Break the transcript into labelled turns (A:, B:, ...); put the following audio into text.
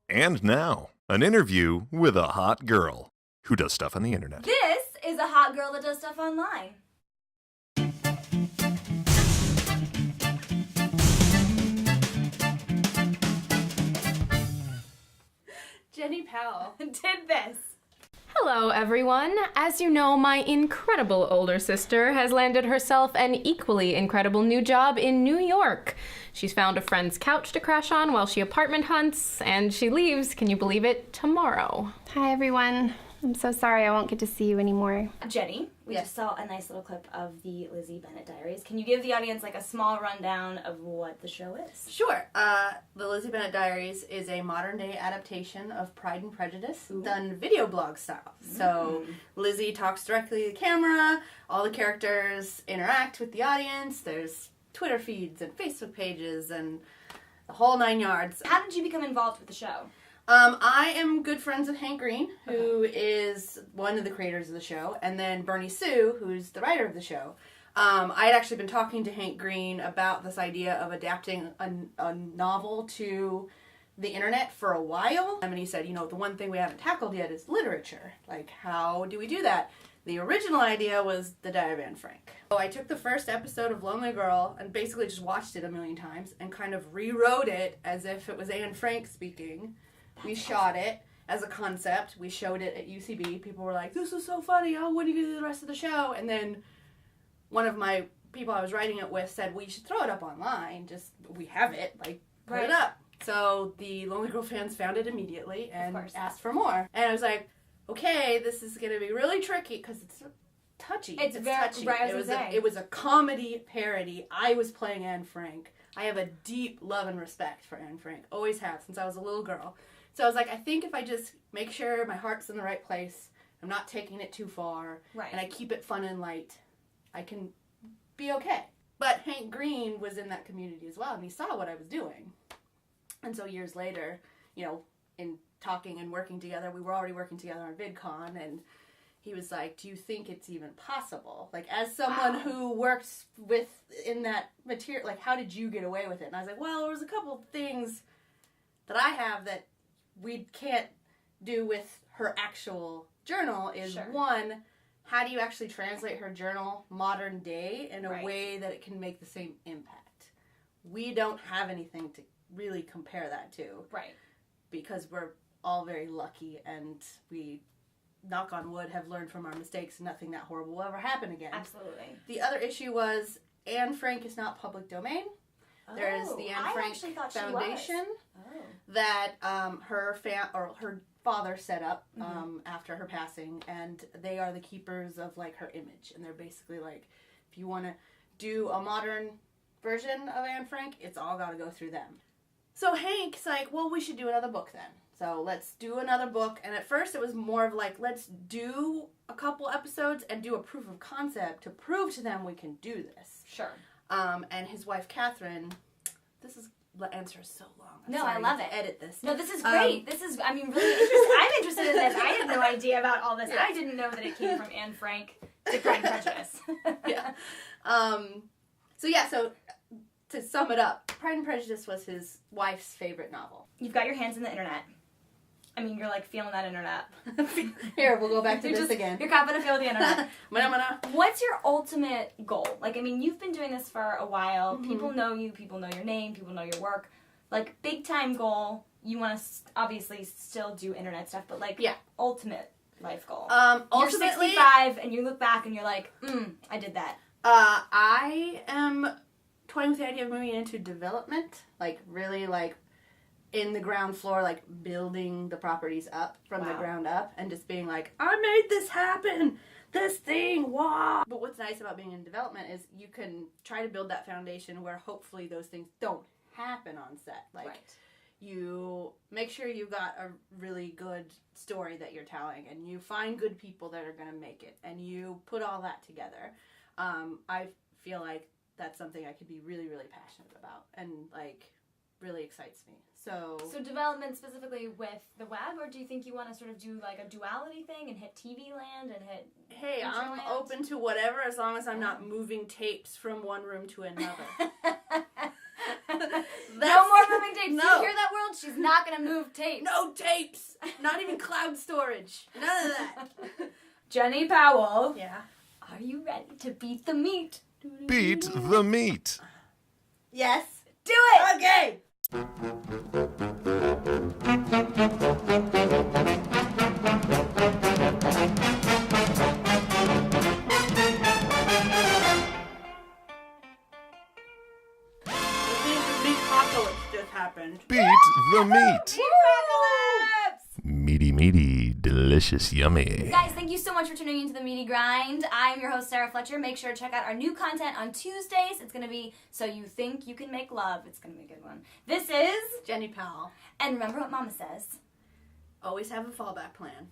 A: And now, an interview with a hot girl who does stuff on the internet.
B: This is a hot girl that does stuff online.
C: Jenni Powell
B: did this.
C: Hello, everyone. As you know, my incredible older sister has landed herself an equally incredible new job in New York. She's found a friend's couch to crash on while she apartment hunts, and she leaves, can you believe it, tomorrow.
D: Hi, everyone. I'm so sorry I won't get to see you anymore.
B: Jenni, we just saw a nice little clip of the Lizzie Bennet Diaries. Can you give the audience like a small rundown of what the show is?
E: Sure. The Lizzie Bennet Diaries is a modern-day adaptation of Pride and Prejudice, done video blog style. So Lizzie talks directly to the camera, all the characters interact with the audience, there's Twitter feeds and Facebook pages and the whole 9 yards.
B: How did you become involved with the show?
E: I am good friends with Hank Green, who is one of the creators of the show, and then Bernie Sue, who's the writer of the show. I had actually been talking to Hank Green about this idea of adapting a novel to the internet for a while. And he said, you know, the one thing we haven't tackled yet is literature. Like, how do we do that? The original idea was The Diary of Anne Frank. So I took the first episode of Lonely Girl and basically just watched it a million times and kind of rewrote it as if it was Anne Frank speaking. We shot it as a concept. We showed it at UCB. People were like, this is so funny. Oh, when are you going to do the rest of the show? And then one of my people I was writing it with said, well, you should throw it up online. Just, we have it. Like, put it up. So the Lonely Girl fans found it immediately and asked for more. And I was like, okay, this is going to be really tricky because it's touchy. It's very touchy.
B: Right,
E: it was a comedy parody. I was playing Anne Frank. I have a deep love and respect for Anne Frank. Always have since I was a little girl. So I was like, I think if I just make sure my heart's in the right place, I'm not taking it too far, and I keep it fun and light, I can be okay. But Hank Green was in that community as well, and he saw what I was doing. And so years later, you know, in talking and working together, we were already working together on VidCon, and he was like, do you think it's even possible? Like, as someone who works in that material, like, how did you get away with it? And I was like, well, there was a couple things that I have that we can't do with her actual journal is one, how do you actually translate her journal modern day in a way that it can make the same impact? We don't have anything to really compare that to. Right. Because we're all very lucky and we, knock on wood, have learned from our mistakes and nothing that horrible will ever happen again.
B: Absolutely.
E: The other issue was Anne Frank is not public domain. There is the Anne Frank Foundation that her father set up after her passing, and they are the keepers of like her image. And they're basically like, if you want to do a modern version of Anne Frank, it's all got to go through them. So Hank's like, well, we should do another book then. So let's do another book. And at first it was more of like, let's do a couple episodes and do a proof of concept to prove to them we can do this.
B: Sure.
E: And his wife, Catherine, the answer is so long.
B: I love it.
E: Edit this.
B: No, this is great. This is, I mean, really interesting. I'm interested in this. I had no idea about all this. I didn't know that it came from Anne Frank to Pride and Prejudice.
E: So to sum it up, Pride and Prejudice was his wife's favorite novel.
B: You've got your hands in the internet. I mean, you're like feeling that internet.
E: Here, we'll go back to this again.
B: You're copping a feel with the internet.
E: Mana.
B: What's your ultimate goal? Like, I mean, you've been doing this for a while. People know you. People know your name. People know your work. Like, big time goal. You want to obviously still do internet stuff, but like, ultimate life goal. You're 65 and you look back and you're like, I did that.
E: I am toying with the idea of moving into development. Like, really, like, in the ground floor, like building the properties up from the ground up and just being like, I made this happen, this thing, wow. But what's nice about being in development is you can try to build that foundation where hopefully those things don't happen on set. Like, you make sure you've got a really good story that you're telling and you find good people that are going to make it and you put all that together. I feel like that's something I could be really, really passionate about and like really excites me. So
B: development specifically with the web, or do you think you want to sort of do like a duality thing and hit TV land and hit...
E: Hey, I'm
B: land?
E: open to whatever as long as I'm not moving tapes from one room to another.
B: No more moving tapes.
E: No.
B: You hear that, world? She's not going to move tapes.
E: No tapes! Not even cloud storage. None of that.
B: Jenni Powell.
E: Yeah.
B: Are you ready to beat the meat?
A: Beat the meat.
E: Yes.
B: Do it!
E: Okay. Just happened.
A: Beat the meat. Meaty, delicious, yummy.
B: Guys, thank you so much for tuning into the Meaty Grind. I'm your host, Sarah Fletcher. Make sure to check out our new content on Tuesdays. It's going to be So You Think You Can Make Love. It's going to be a good one. This is
E: Jenni Powell.
B: And remember what Mama says.
E: Always have a fallback plan.